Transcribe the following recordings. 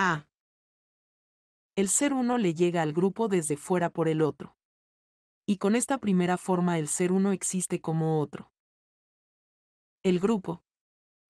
A. El ser uno le llega al grupo desde fuera por el otro. Y con esta primera forma el ser uno existe como otro. El grupo,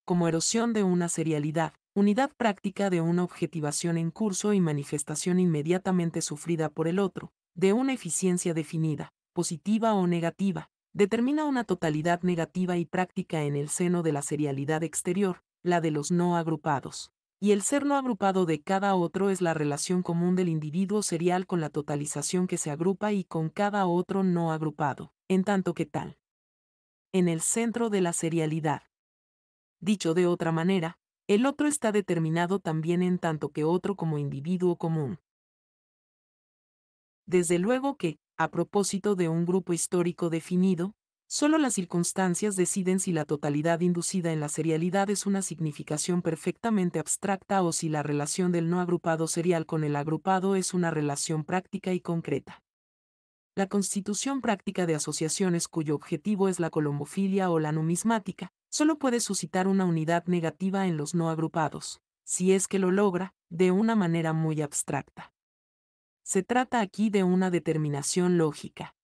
como erosión de una serialidad, unidad práctica de una objetivación en curso y manifestación inmediatamente sufrida por el otro, de una eficiencia definida, positiva o negativa, determina una totalidad negativa y práctica en el seno de la serialidad exterior, la de los no agrupados. Y el ser no agrupado de cada otro es la relación común del individuo serial con la totalización que se agrupa y con cada otro no agrupado, en tanto que tal. En el centro de la serialidad. Dicho de otra manera, el otro está determinado también en tanto que otro como individuo común. Desde luego que, a propósito de un grupo histórico definido, solo las circunstancias deciden si la totalidad inducida en la serialidad es una significación perfectamente abstracta o si la relación del no agrupado serial con el agrupado es una relación práctica y concreta. La constitución práctica de asociaciones cuyo objetivo es la colombofilia o la numismática, solo puede suscitar una unidad negativa en los no agrupados, si es que lo logra, de una manera muy abstracta. Se trata aquí de una determinación lógica.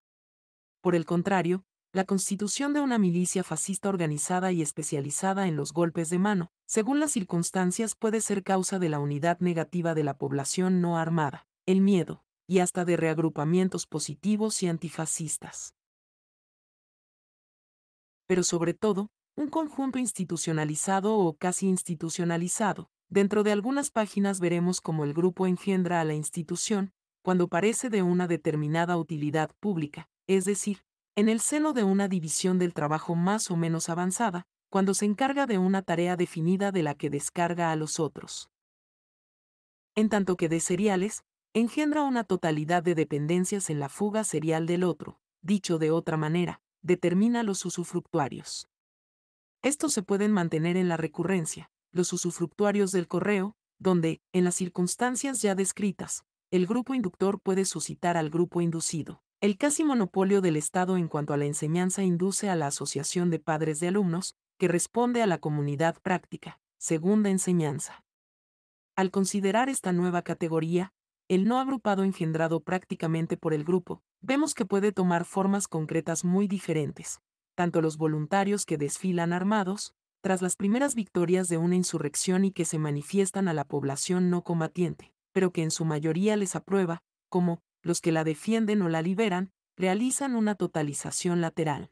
Por el contrario, la constitución de una milicia fascista organizada y especializada en los golpes de mano, según las circunstancias, puede ser causa de la unidad negativa de la población no armada, el miedo, y hasta de reagrupamientos positivos y antifascistas. Pero sobre todo, un conjunto institucionalizado o casi institucionalizado. Dentro de algunas páginas veremos cómo el grupo engendra a la institución, cuando parece de una determinada utilidad pública, es decir, en el seno de una división del trabajo más o menos avanzada, cuando se encarga de una tarea definida de la que descarga a los otros. En tanto que de seriales, engendra una totalidad de dependencias en la fuga serial del otro, dicho de otra manera, determina los usufructuarios. Estos se pueden mantener en la recurrencia, los usufructuarios del correo, donde, en las circunstancias ya descritas, el grupo inductor puede suscitar al grupo inducido. El casi monopolio del Estado en cuanto a la enseñanza induce a la asociación de padres de alumnos, que responde a la comunidad práctica, segunda enseñanza. Al considerar esta nueva categoría, el no agrupado engendrado prácticamente por el grupo, vemos que puede tomar formas concretas muy diferentes. Tanto los voluntarios que desfilan armados, tras las primeras victorias de una insurrección y que se manifiestan a la población no combatiente, pero que en su mayoría les aprueba, como los que la defienden o la liberan, realizan una totalización lateral,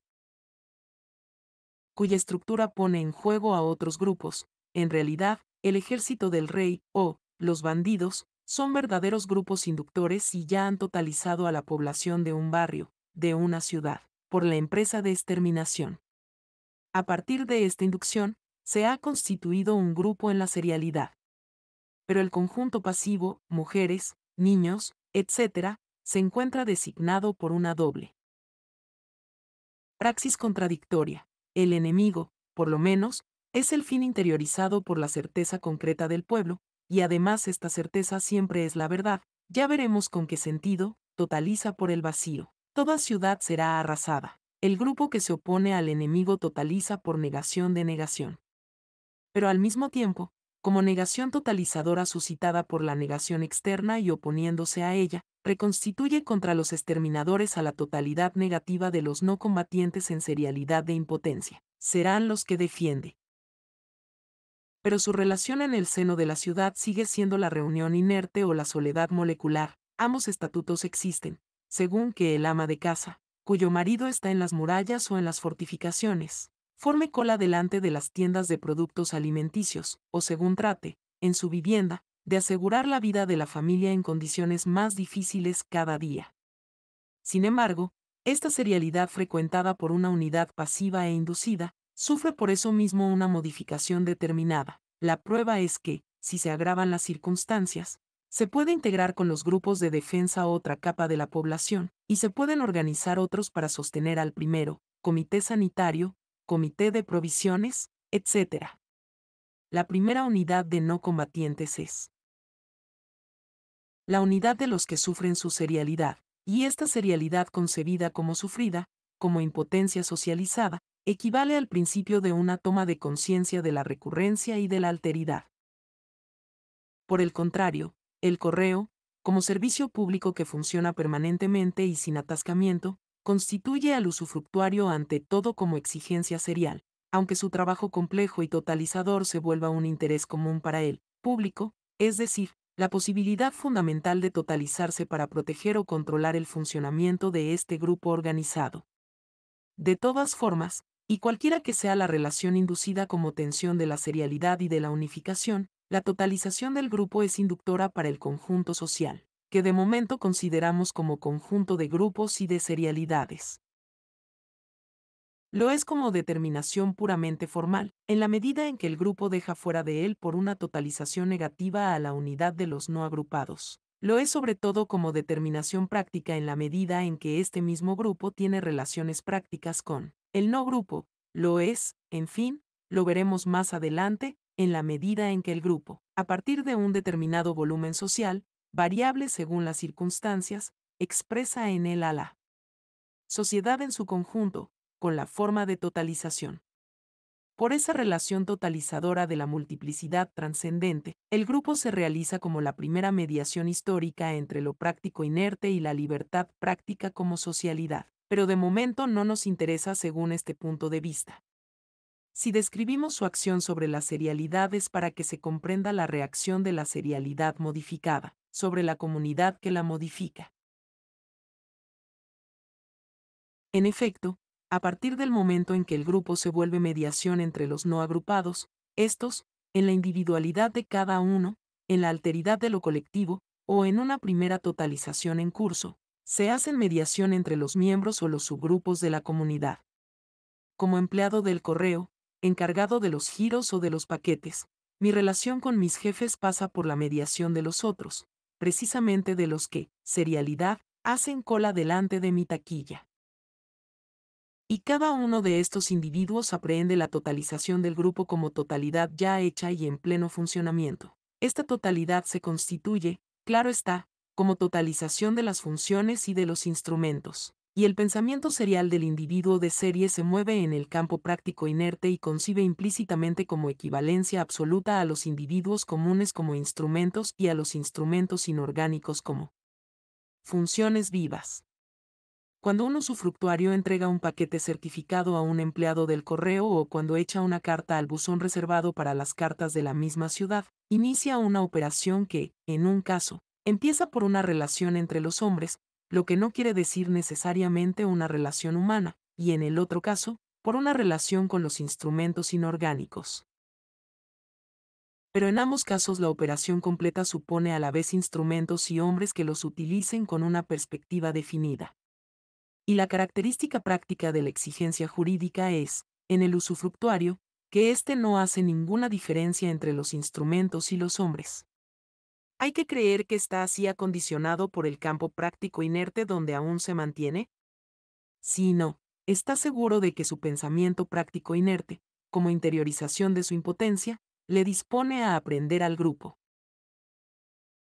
cuya estructura pone en juego a otros grupos. En realidad, el ejército del rey, o los bandidos, son verdaderos grupos inductores y ya han totalizado a la población de un barrio, de una ciudad, por la empresa de exterminación. A partir de esta inducción, se ha constituido un grupo en la serialidad. Pero el conjunto pasivo, mujeres, niños, etc., se encuentra designado por una doble praxis contradictoria. El enemigo, por lo menos, es el fin interiorizado por la certeza concreta del pueblo, y además esta certeza siempre es la verdad. Ya veremos con qué sentido, totaliza por el vacío. Toda ciudad será arrasada. El grupo que se opone al enemigo totaliza por negación de negación. Pero al mismo tiempo, como negación totalizadora suscitada por la negación externa y oponiéndose a ella, reconstituye contra los exterminadores a la totalidad negativa de los no combatientes en serialidad de impotencia. Serán los que defiende. Pero su relación en el seno de la ciudad sigue siendo la reunión inerte o la soledad molecular. Ambos estatutos existen, según que el ama de casa, cuyo marido está en las murallas o en las fortificaciones, forme cola delante de las tiendas de productos alimenticios, o según trate, en su vivienda, de asegurar la vida de la familia en condiciones más difíciles cada día. Sin embargo, esta serialidad frecuentada por una unidad pasiva e inducida, sufre por eso mismo una modificación determinada. La prueba es que, si se agravan las circunstancias, se puede integrar con los grupos de defensa otra capa de la población, y se pueden organizar otros para sostener al primero, comité sanitario, comité de provisiones, etc. La primera unidad de no combatientes es la unidad de los que sufren su serialidad, y esta serialidad concebida como sufrida, como impotencia socializada, equivale al principio de una toma de conciencia de la recurrencia y de la alteridad. Por el contrario, el correo, como servicio público que funciona permanentemente y sin atascamiento, constituye al usufructuario ante todo como exigencia serial, aunque su trabajo complejo y totalizador se vuelva un interés común para el público, es decir, la posibilidad fundamental de totalizarse para proteger o controlar el funcionamiento de este grupo organizado. De todas formas, y cualquiera que sea la relación inducida como tensión de la serialidad y de la unificación, la totalización del grupo es inductora para el conjunto social, que de momento consideramos como conjunto de grupos y de serialidades. Lo es como determinación puramente formal, en la medida en que el grupo deja fuera de él por una totalización negativa a la unidad de los no agrupados. Lo es sobre todo como determinación práctica en la medida en que este mismo grupo tiene relaciones prácticas con el no grupo. Lo es, en fin, lo veremos más adelante, en la medida en que el grupo, a partir de un determinado volumen social, variable según las circunstancias, expresa en él a la sociedad en su conjunto, con la forma de totalización. Por esa relación totalizadora de la multiplicidad trascendente, el grupo se realiza como la primera mediación histórica entre lo práctico inerte y la libertad práctica como socialidad, pero de momento no nos interesa según este punto de vista. Si describimos su acción sobre la serialidad es para que se comprenda la reacción de la serialidad modificada sobre la comunidad que la modifica. En efecto, a partir del momento en que el grupo se vuelve mediación entre los no agrupados, estos, en la individualidad de cada uno, en la alteridad de lo colectivo, o en una primera totalización en curso, se hacen mediación entre los miembros o los subgrupos de la comunidad. Como empleado del correo, encargado de los giros o de los paquetes, mi relación con mis jefes pasa por la mediación de los otros, precisamente de los que, serialidad, hacen cola delante de mi taquilla. Y cada uno de estos individuos aprehende la totalización del grupo como totalidad ya hecha y en pleno funcionamiento. Esta totalidad se constituye, claro está, como totalización de las funciones y de los instrumentos. Y el pensamiento serial del individuo de serie se mueve en el campo práctico inerte y concibe implícitamente como equivalencia absoluta a los individuos comunes como instrumentos y a los instrumentos inorgánicos como funciones vivas. Cuando un usufructuario entrega un paquete certificado a un empleado del correo o cuando echa una carta al buzón reservado para las cartas de la misma ciudad, inicia una operación que, en un caso, empieza por una relación entre los hombres, lo que no quiere decir necesariamente una relación humana, y en el otro caso, por una relación con los instrumentos inorgánicos. Pero en ambos casos la operación completa supone a la vez instrumentos y hombres que los utilicen con una perspectiva definida. Y la característica práctica de la exigencia jurídica es, en el usufructuario, que éste no hace ninguna diferencia entre los instrumentos y los hombres. ¿Hay que creer que está así acondicionado por el campo práctico inerte donde aún se mantiene? Si no, está seguro de que su pensamiento práctico inerte, como interiorización de su impotencia, le dispone a aprender al grupo.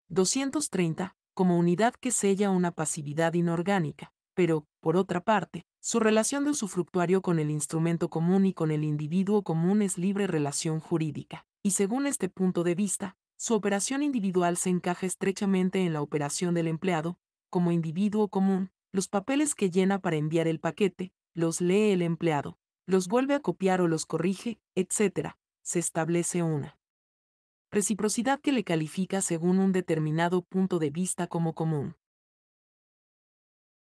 230, como unidad que sella una pasividad inorgánica, pero, por otra parte, su relación de usufructuario con el instrumento común y con el individuo común es libre relación jurídica, y según este punto de vista, su operación individual se encaja estrechamente en la operación del empleado, como individuo común, los papeles que llena para enviar el paquete, los lee el empleado, los vuelve a copiar o los corrige, etc., se establece una reciprocidad que le califica según un determinado punto de vista como común.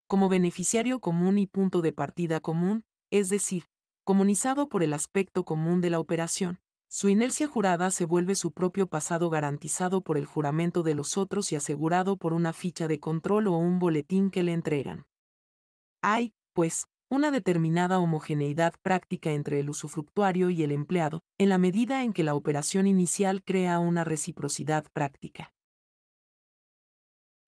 Como beneficiario común y punto de partida común, es decir, comunizado por el aspecto común de la operación, su inercia jurada se vuelve su propio pasado garantizado por el juramento de los otros y asegurado por una ficha de control o un boletín que le entregan. Hay, pues, una determinada homogeneidad práctica entre el usufructuario y el empleado, en la medida en que la operación inicial crea una reciprocidad práctica.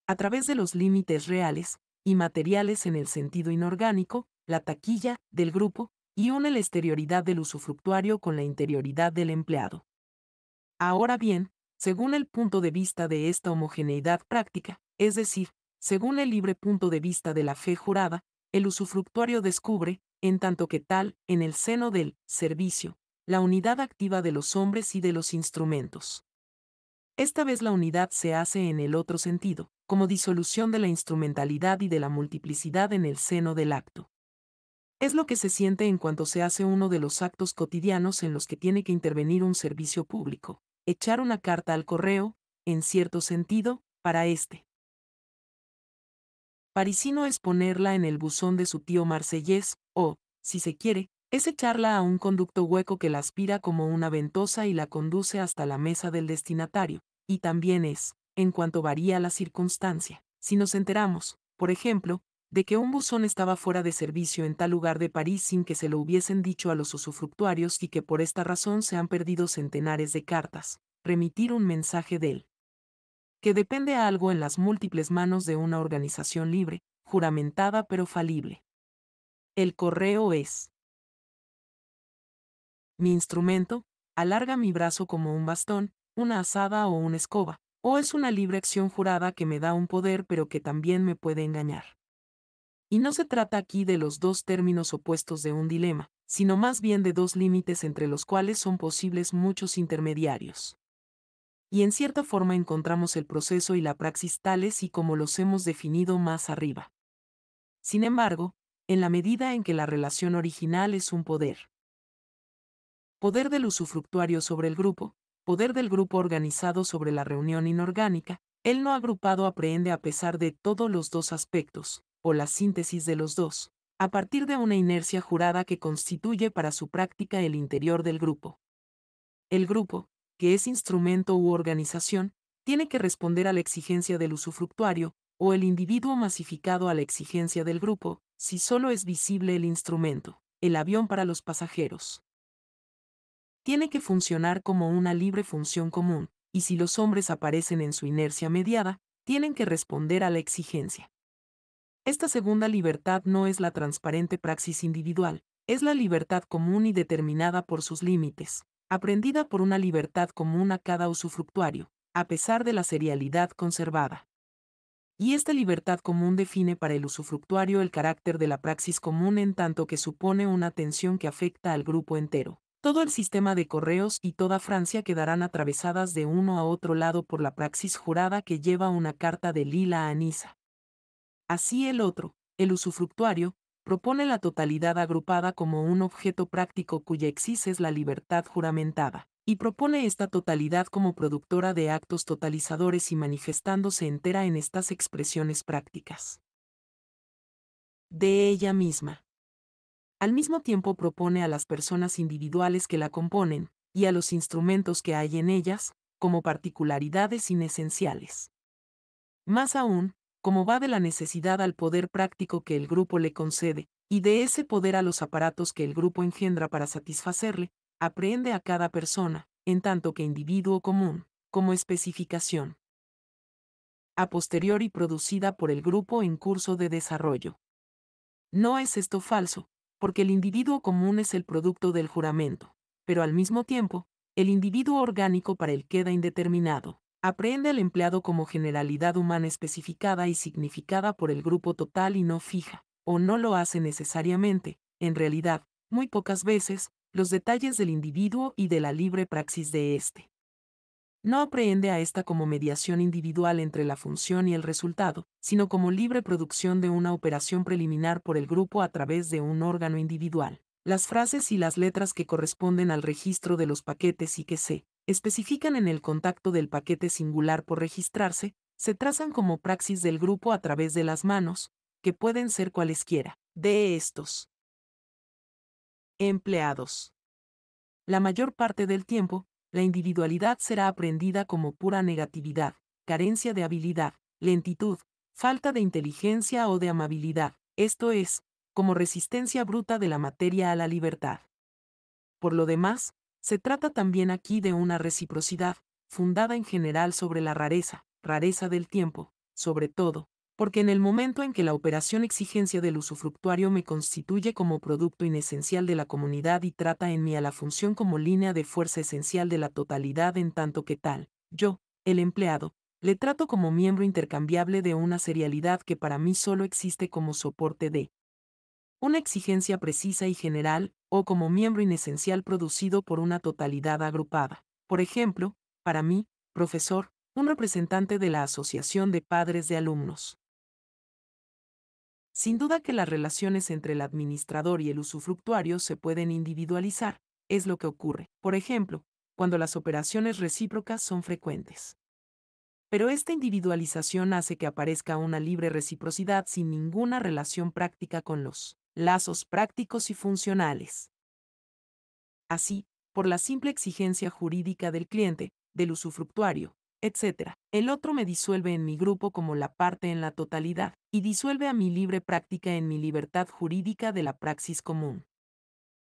A través de los límites reales y materiales en el sentido inorgánico, la taquilla del grupo, y une la exterioridad del usufructuario con la interioridad del empleado. Ahora bien, según el punto de vista de esta homogeneidad práctica, es decir, según el libre punto de vista de la fe jurada, el usufructuario descubre, en tanto que tal, en el seno del servicio, la unidad activa de los hombres y de los instrumentos. Esta vez la unidad se hace en el otro sentido, como disolución de la instrumentalidad y de la multiplicidad en el seno del acto. Es lo que se siente en cuanto se hace uno de los actos cotidianos en los que tiene que intervenir un servicio público, echar una carta al correo, en cierto sentido, para este parisino es ponerla en el buzón de su tío marsellés, o, si se quiere, es echarla a un conducto hueco que la aspira como una ventosa y la conduce hasta la mesa del destinatario, y también es, en cuanto varía la circunstancia. Si nos enteramos, por ejemplo, de que un buzón estaba fuera de servicio en tal lugar de París sin que se lo hubiesen dicho a los usufructuarios y que por esta razón se han perdido centenares de cartas, remitir un mensaje de él que depende a algo en las múltiples manos de una organización libre, juramentada pero falible. El correo es mi instrumento, alarga mi brazo como un bastón, una azada o una escoba, o es una libre acción jurada que me da un poder pero que también me puede engañar. Y no se trata aquí de los dos términos opuestos de un dilema, sino más bien de dos límites entre los cuales son posibles muchos intermediarios. Y en cierta forma encontramos el proceso y la praxis tales y como los hemos definido más arriba. Sin embargo, en la medida en que la relación original es un poder. Poder del usufructuario sobre el grupo, poder del grupo organizado sobre la reunión inorgánica, el no agrupado aprehende a pesar de todos los dos aspectos, o la síntesis de los dos, a partir de una inercia jurada que constituye para su práctica el interior del grupo. El grupo, que es instrumento u organización, tiene que responder a la exigencia del usufructuario, o el individuo masificado a la exigencia del grupo, si solo es visible el instrumento, el avión para los pasajeros. Tiene que funcionar como una libre función común, y si los hombres aparecen en su inercia mediada, tienen que responder a la exigencia. Esta segunda libertad no es la transparente praxis individual, es la libertad común y determinada por sus límites, aprendida por una libertad común a cada usufructuario, a pesar de la serialidad conservada. Y esta libertad común define para el usufructuario el carácter de la praxis común en tanto que supone una tensión que afecta al grupo entero. Todo el sistema de correos y toda Francia quedarán atravesadas de uno a otro lado por la praxis jurada que lleva una carta de Lila a Niza. Así el otro, el usufructuario, propone la totalidad agrupada como un objeto práctico cuya exis es la libertad juramentada, y propone esta totalidad como productora de actos totalizadores y manifestándose entera en estas expresiones prácticas de ella misma. Al mismo tiempo propone a las personas individuales que la componen, y a los instrumentos que hay en ellas, como particularidades inesenciales. Más aún, como va de la necesidad al poder práctico que el grupo le concede, y de ese poder a los aparatos que el grupo engendra para satisfacerle, aprehende a cada persona, en tanto que individuo común, como especificación a posteriori producida por el grupo en curso de desarrollo. No es esto falso, porque el individuo común es el producto del juramento, pero al mismo tiempo, el individuo orgánico para él queda indeterminado. Aprehende al empleado como generalidad humana especificada y significada por el grupo total y no fija, o no lo hace necesariamente, en realidad, muy pocas veces, los detalles del individuo y de la libre praxis de éste. No aprehende a esta como mediación individual entre la función y el resultado, sino como libre producción de una operación preliminar por el grupo a través de un órgano individual. Las frases y las letras que corresponden al registro de los paquetes y que se especifican en el contacto del paquete singular por registrarse, se trazan como praxis del grupo a través de las manos, que pueden ser cualesquiera, de estos empleados. La mayor parte del tiempo, la individualidad será aprendida como pura negatividad, carencia de habilidad, lentitud, falta de inteligencia o de amabilidad, esto es, como resistencia bruta de la materia a la libertad. Por lo demás, se trata también aquí de una reciprocidad, fundada en general sobre la rareza del tiempo, sobre todo, porque en el momento en que la operación exigencia del usufructuario me constituye como producto inesencial de la comunidad y trata en mí a la función como línea de fuerza esencial de la totalidad en tanto que tal, yo, el empleado, le trato como miembro intercambiable de una serialidad que para mí solo existe como soporte de una exigencia precisa y general, o como miembro inesencial producido por una totalidad agrupada. Por ejemplo, para mí, Profesor, un representante de la Asociación de Padres de Alumnos. Sin duda que las relaciones entre el administrador y el usufructuario se pueden individualizar, es lo que ocurre, por ejemplo, cuando las operaciones recíprocas son frecuentes. Pero esta individualización hace que aparezca una libre reciprocidad sin ninguna relación práctica con los lazos prácticos y funcionales. Así, por la simple exigencia jurídica del cliente, del usufructuario, etc., el otro me disuelve en mi grupo como la parte en la totalidad, y disuelve a mi libre práctica en mi libertad jurídica de la praxis común.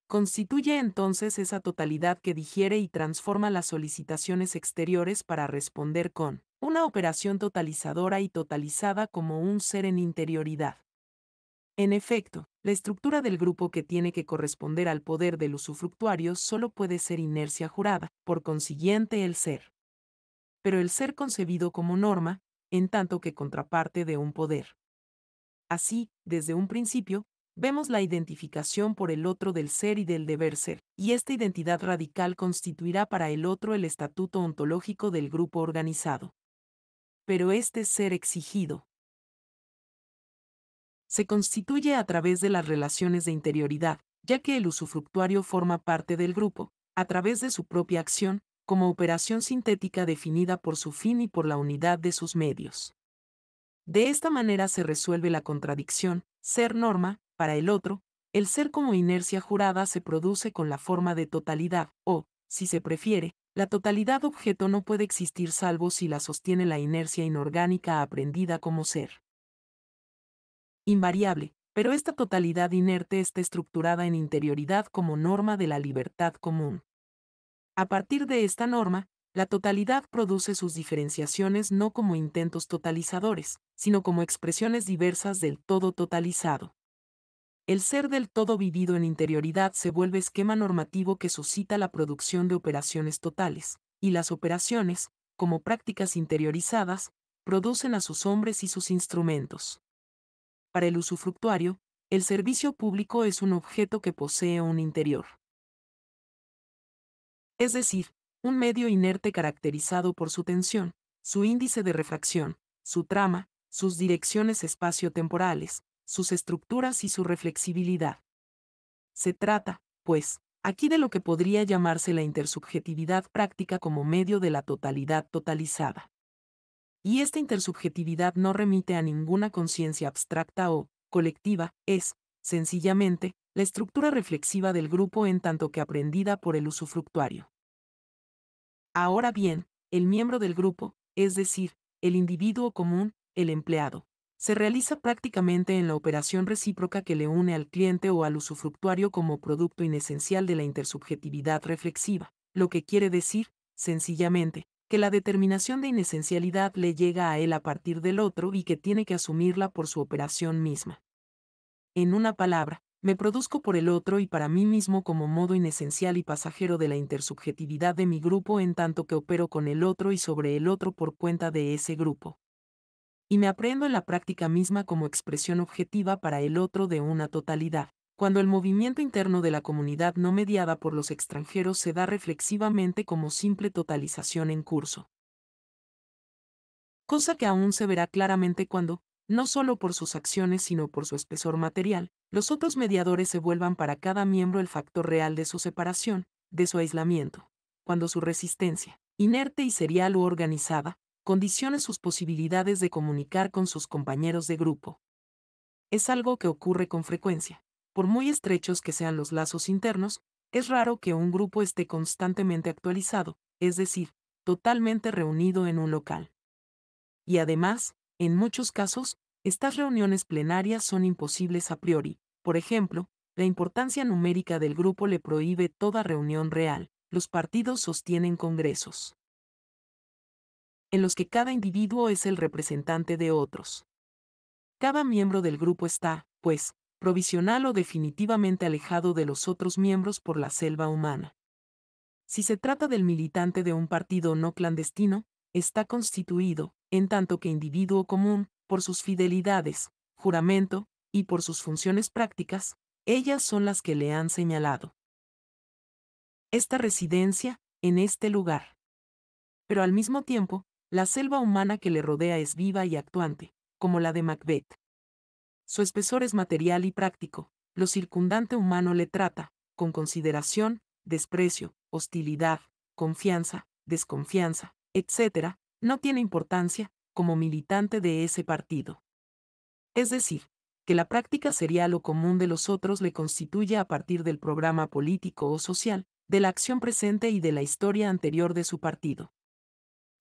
Constituye entonces esa totalidad que digiere y transforma las solicitaciones exteriores para responder con una operación totalizadora y totalizada como un ser en interioridad. En efecto, la estructura del grupo que tiene que corresponder al poder del usufructuario solo puede ser inercia jurada, por consiguiente el ser. Pero el ser concebido como norma, en tanto que contraparte de un poder. Así, desde un principio, vemos la identificación por el otro del ser y del deber ser, y esta identidad radical constituirá para el otro el estatuto ontológico del grupo organizado. Pero este ser exigido se constituye a través de las relaciones de interioridad, ya que el usufructuario forma parte del grupo, a través de su propia acción, como operación sintética definida por su fin y por la unidad de sus medios. De esta manera se resuelve la contradicción, ser norma, para el otro, el ser como inercia jurada se produce con la forma de totalidad, o, si se prefiere, la totalidad objeto no puede existir salvo si la sostiene la inercia inorgánica aprendida como ser. Invariable, pero esta totalidad inerte está estructurada en interioridad como norma de la libertad común. A partir de esta norma, la totalidad produce sus diferenciaciones no como intentos totalizadores, sino como expresiones diversas del todo totalizado. El ser del todo vivido en interioridad se vuelve esquema normativo que suscita la producción de operaciones totales, y las operaciones, como prácticas interiorizadas, producen a sus hombres y sus instrumentos. Para el usufructuario, el servicio público es un objeto que posee un interior. Es decir, un medio inerte caracterizado por su tensión, su índice de refracción, su trama, sus direcciones espacio-temporales, sus estructuras y su reflexibilidad. Se trata, pues, aquí de lo que podría llamarse la intersubjetividad práctica como medio de la totalidad totalizada. Y esta intersubjetividad no remite a ninguna conciencia abstracta o colectiva, es, sencillamente, la estructura reflexiva del grupo en tanto que aprendida por el usufructuario. Ahora bien, el miembro del grupo, es decir, el individuo común, el empleado, se realiza prácticamente en la operación recíproca que le une al cliente o al usufructuario como producto inesencial de la intersubjetividad reflexiva, lo que quiere decir, sencillamente, que la determinación de inesencialidad le llega a él a partir del otro y que tiene que asumirla por su operación misma. En una palabra, me produzco por el otro y para mí mismo como modo inesencial y pasajero de la intersubjetividad de mi grupo en tanto que opero con el otro y sobre el otro por cuenta de ese grupo. Y me aprendo en la práctica misma como expresión objetiva para el otro de una totalidad, cuando el movimiento interno de la comunidad no mediada por los extranjeros se da reflexivamente como simple totalización en curso. Cosa que aún se verá claramente cuando, no solo por sus acciones sino por su espesor material, los otros mediadores se vuelvan para cada miembro el factor real de su separación, de su aislamiento, cuando su resistencia, inerte y serial u organizada, condicione sus posibilidades de comunicar con sus compañeros de grupo. Es algo que ocurre con frecuencia. Por muy estrechos que sean los lazos internos, es raro que un grupo esté constantemente actualizado, es decir, totalmente reunido en un local. Y además, en muchos casos, estas reuniones plenarias son imposibles a priori. Por ejemplo, la importancia numérica del grupo le prohíbe toda reunión real. Los partidos sostienen congresos en los que cada individuo es el representante de otros. Cada miembro del grupo está, pues, provisional o definitivamente alejado de los otros miembros por la selva humana. Si se trata del militante de un partido no clandestino, está constituido, en tanto que individuo común, por sus fidelidades, juramento, y por sus funciones prácticas, ellas son las que le han señalado esta residencia, en este lugar. Pero al mismo tiempo, la selva humana que le rodea es viva y actuante, como la de Macbeth. Su espesor es material y práctico, lo circundante humano le trata, con consideración, desprecio, hostilidad, confianza, desconfianza, etc., no tiene importancia, como militante de ese partido. Es decir, que la práctica serial o común de los otros le constituye a partir del programa político o social, de la acción presente y de la historia anterior de su partido.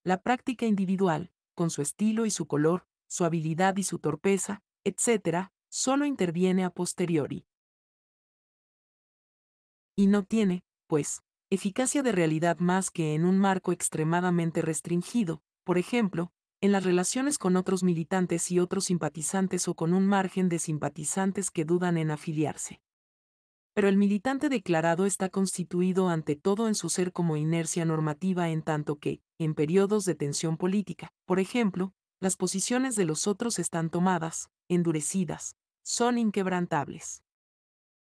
La práctica individual, con su estilo y su color, su habilidad y su torpeza, etc., solo interviene a posteriori. Y no tiene, pues, eficacia de realidad más que en un marco extremadamente restringido, por ejemplo, en las relaciones con otros militantes y otros simpatizantes o con un margen de simpatizantes que dudan en afiliarse. Pero el militante declarado está constituido ante todo en su ser como inercia normativa en tanto que, en periodos de tensión política, por ejemplo, las posiciones de los otros están tomadas, endurecidas, son inquebrantables.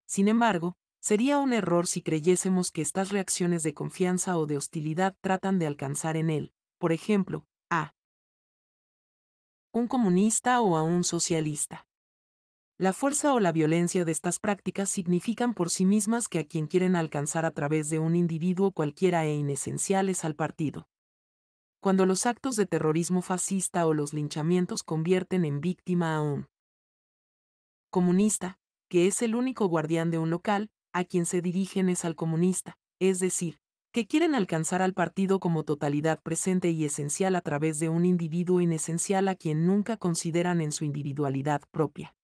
Sin embargo, sería un error si creyésemos que estas reacciones de confianza o de hostilidad tratan de alcanzar en él, por ejemplo, a un comunista o a un socialista. La fuerza o la violencia de estas prácticas significan por sí mismas que a quien quieren alcanzar a través de un individuo cualquiera e inesenciales al partido. Cuando los actos de terrorismo fascista o los linchamientos convierten en víctima a un comunista, que es el único guardián de un local, a quien se dirigen es al comunista, es decir, que quieren alcanzar al partido como totalidad presente y esencial a través de un individuo inesencial a quien nunca consideran en su individualidad propia.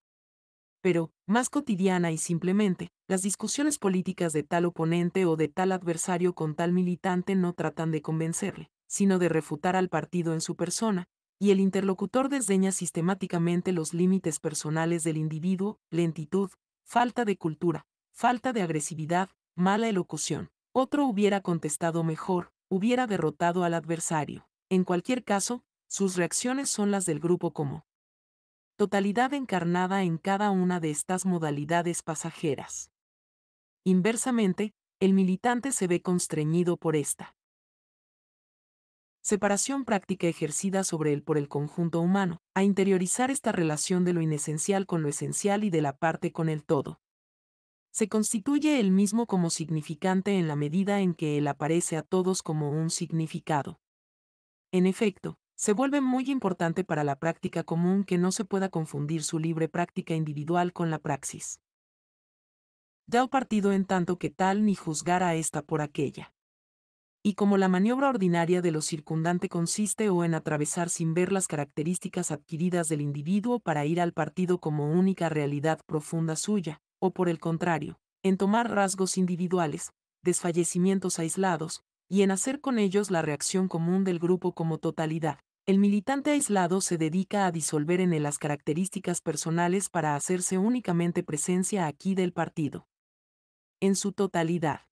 Pero, más cotidiana y simplemente, las discusiones políticas de tal oponente o de tal adversario con tal militante no tratan de convencerle, sino de refutar al partido en su persona, y el interlocutor desdeña sistemáticamente los límites personales del individuo, lentitud, falta de cultura, falta de agresividad, mala elocución. Otro hubiera contestado mejor, hubiera derrotado al adversario. En cualquier caso, sus reacciones son las del grupo como totalidad encarnada en cada una de estas modalidades pasajeras. Inversamente, el militante se ve constreñido por esta separación práctica ejercida sobre él por el conjunto humano, a interiorizar esta relación de lo inesencial con lo esencial y de la parte con el todo. Se constituye él mismo como significante en la medida en que él aparece a todos como un significado. En efecto, se vuelve muy importante para la práctica común que no se pueda confundir su libre práctica individual con la praxis. Ya el partido en tanto que tal ni juzgar a esta por aquella. Y como la maniobra ordinaria de lo circundante consiste o en atravesar sin ver las características adquiridas del individuo para ir al partido como única realidad profunda suya, o por el contrario, en tomar rasgos individuales, desfallecimientos aislados, y en hacer con ellos la reacción común del grupo como totalidad. El militante aislado se dedica a disolver en él las características personales para hacerse únicamente presencia aquí del partido. En su totalidad.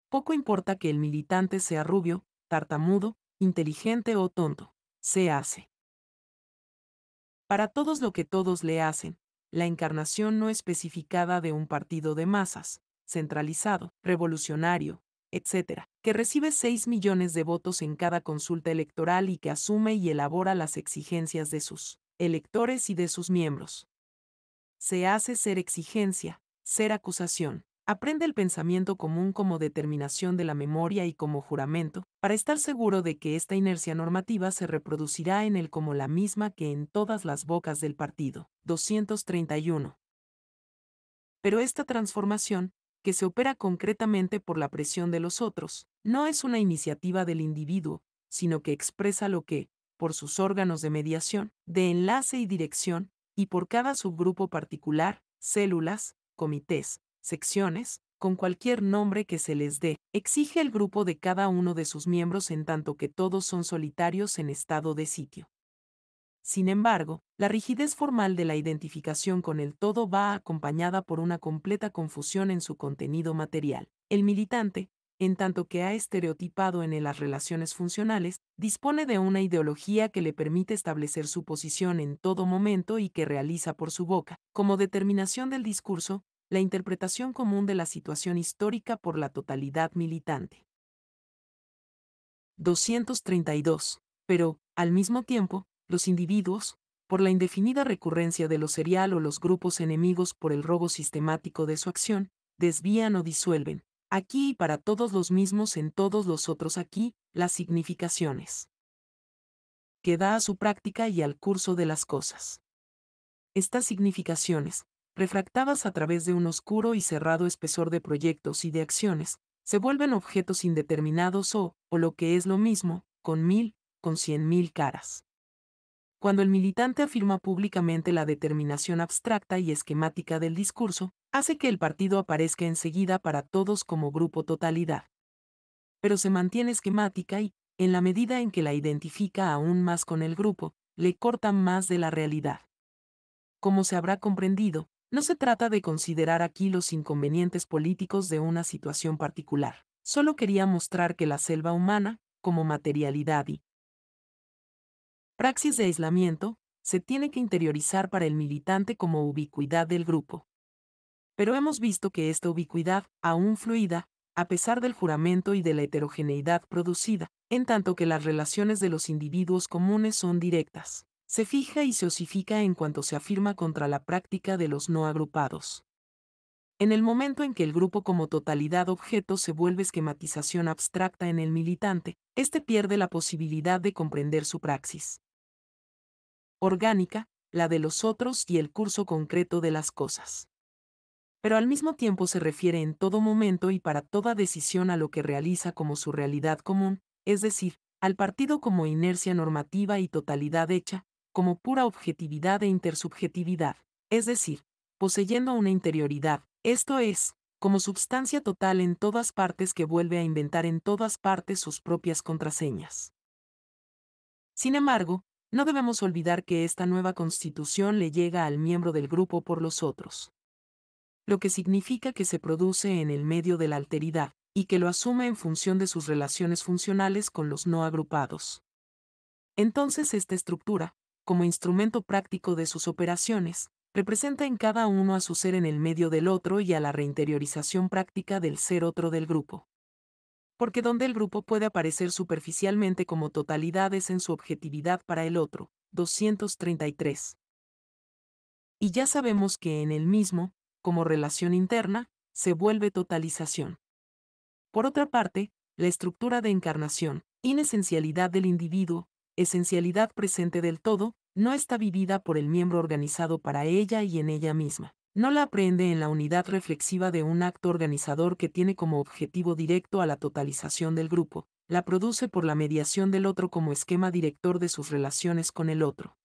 Poco importa que el militante sea rubio, tartamudo, inteligente o tonto, se hace. Para todos lo que todos le hacen, la encarnación no especificada de un partido de masas, centralizado, revolucionario, etc., que recibe 6 millones de votos en cada consulta electoral y que asume y elabora las exigencias de sus electores y de sus miembros. Se hace ser exigencia, ser acusación. Aprende el pensamiento común como determinación de la memoria y como juramento, para estar seguro de que esta inercia normativa se reproducirá en él como la misma que en todas las bocas del partido. 231. Pero esta transformación, que se opera concretamente por la presión de los otros, no es una iniciativa del individuo, sino que expresa lo que, por sus órganos de mediación, de enlace y dirección, y por cada subgrupo particular, células, comités, secciones, con cualquier nombre que se les dé, exige el grupo de cada uno de sus miembros en tanto que todos son solitarios en estado de sitio. Sin embargo, la rigidez formal de la identificación con el todo va acompañada por una completa confusión en su contenido material. El militante, en tanto que ha estereotipado en él las relaciones funcionales, dispone de una ideología que le permite establecer su posición en todo momento y que realiza por su boca, como determinación del discurso, la interpretación común de la situación histórica por la totalidad militante. 232. Pero, al mismo tiempo, los individuos, por la indefinida recurrencia de lo serial o los grupos enemigos por el robo sistemático de su acción, desvían o disuelven, aquí y para todos los mismos en todos los otros aquí, las significaciones que da a su práctica y al curso de las cosas. Estas significaciones, refractadas a través de un oscuro y cerrado espesor de proyectos y de acciones, se vuelven objetos indeterminados o lo que es lo mismo, con 100.000 caras. Cuando el militante afirma públicamente la determinación abstracta y esquemática del discurso, hace que el partido aparezca enseguida para todos como grupo totalidad. Pero se mantiene esquemática y, en la medida en que la identifica aún más con el grupo, le corta más de la realidad. Como se habrá comprendido, no se trata de considerar aquí los inconvenientes políticos de una situación particular. Solo quería mostrar que la selva humana, como materialidad y praxis de aislamiento, se tiene que interiorizar para el militante como ubicuidad del grupo. Pero hemos visto que esta ubicuidad, aún fluida, a pesar del juramento y de la heterogeneidad producida, en tanto que las relaciones de los individuos comunes son directas, se fija y se osifica en cuanto se afirma contra la práctica de los no agrupados. En el momento en que el grupo como totalidad objeto se vuelve esquematización abstracta en el militante, éste pierde la posibilidad de comprender su praxis orgánica, la de los otros y el curso concreto de las cosas. Pero al mismo tiempo se refiere en todo momento y para toda decisión a lo que realiza como su realidad común, es decir, al partido como inercia normativa y totalidad hecha, como pura objetividad e intersubjetividad, es decir, poseyendo una interioridad, esto es, como substancia total en todas partes que vuelve a inventar en todas partes sus propias contraseñas. Sin embargo, no debemos olvidar que esta nueva constitución le llega al miembro del grupo por los otros, lo que significa que se produce en el medio de la alteridad, y que lo asume en función de sus relaciones funcionales con los no agrupados. Entonces esta estructura, como instrumento práctico de sus operaciones, representa en cada uno a su ser en el medio del otro y a la reinteriorización práctica del ser otro del grupo. Porque donde el grupo puede aparecer superficialmente como totalidad es en su objetividad para el otro. 233. Y ya sabemos que en el mismo, como relación interna, se vuelve totalización. Por otra parte, la estructura de encarnación, inesencialidad del individuo, esencialidad presente del todo, no está vivida por el miembro organizado para ella y en ella misma. No la aprehende en la unidad reflexiva de un acto organizador que tiene como objetivo directo a la totalización del grupo, la produce por la mediación del otro como esquema director de sus relaciones con el otro.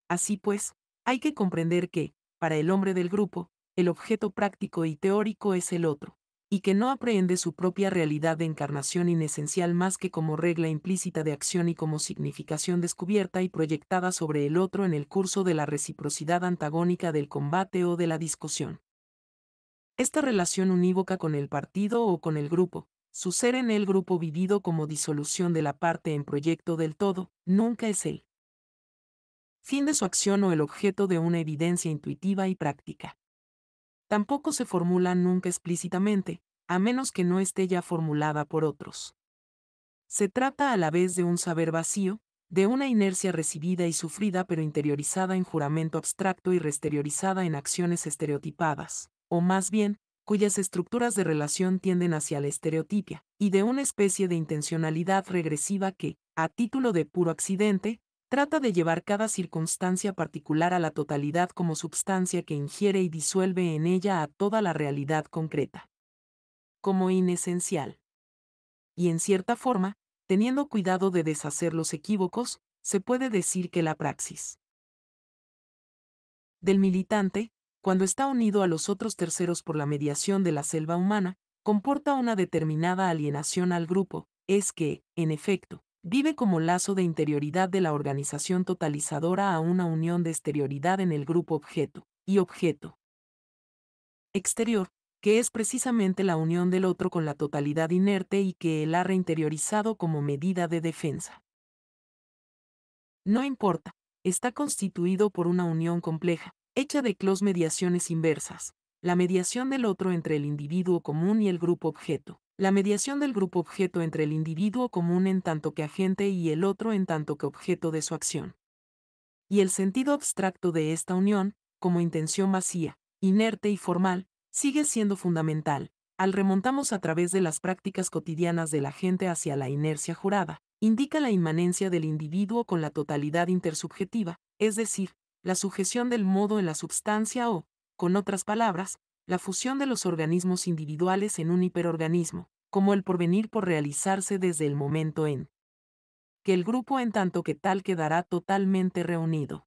Así pues, hay que comprender que, para el hombre del grupo, el objeto práctico y teórico es el otro, y que no aprehende su propia realidad de encarnación inesencial más que como regla implícita de acción y como significación descubierta y proyectada sobre el otro en el curso de la reciprocidad antagónica del combate o de la discusión. Esta relación unívoca con el partido o con el grupo, su ser en el grupo vivido como disolución de la parte en proyecto del todo, nunca es el fin de su acción o el objeto de una evidencia intuitiva y práctica. Tampoco se formula nunca explícitamente, a menos que no esté ya formulada por otros. Se trata a la vez de un saber vacío, de una inercia recibida y sufrida pero interiorizada en juramento abstracto y reexteriorizada en acciones estereotipadas, o más bien, cuyas estructuras de relación tienden hacia la estereotipia, y de una especie de intencionalidad regresiva que, a título de puro accidente, trata de llevar cada circunstancia particular a la totalidad como substancia que ingiere y disuelve en ella a toda la realidad concreta, como inesencial. Y en cierta forma, teniendo cuidado de deshacer los equívocos, se puede decir que la praxis del militante, cuando está unido a los otros terceros por la mediación de la selva humana, comporta una determinada alienación al grupo, es que, en efecto, vive como lazo de interioridad de la organización totalizadora a una unión de exterioridad en el grupo objeto, y objeto exterior, que es precisamente la unión del otro con la totalidad inerte y que él ha reinteriorizado como medida de defensa. No importa, está constituido por una unión compleja, hecha de clos mediaciones inversas, la mediación del otro entre el individuo común y el grupo objeto, La mediación del grupo objeto entre el individuo común en tanto que agente y el otro en tanto que objeto de su acción. Y el sentido abstracto de esta unión, como intención vacía, inerte y formal, sigue siendo fundamental. Al remontamos a través de las prácticas cotidianas de la gente hacia la inercia jurada, indica la inmanencia del individuo con la totalidad intersubjetiva, es decir, la sujeción del modo en la substancia o, con otras palabras, la fusión de los organismos individuales en un hiperorganismo, como el porvenir por realizarse desde el momento en que el grupo en tanto que tal quedará totalmente reunido.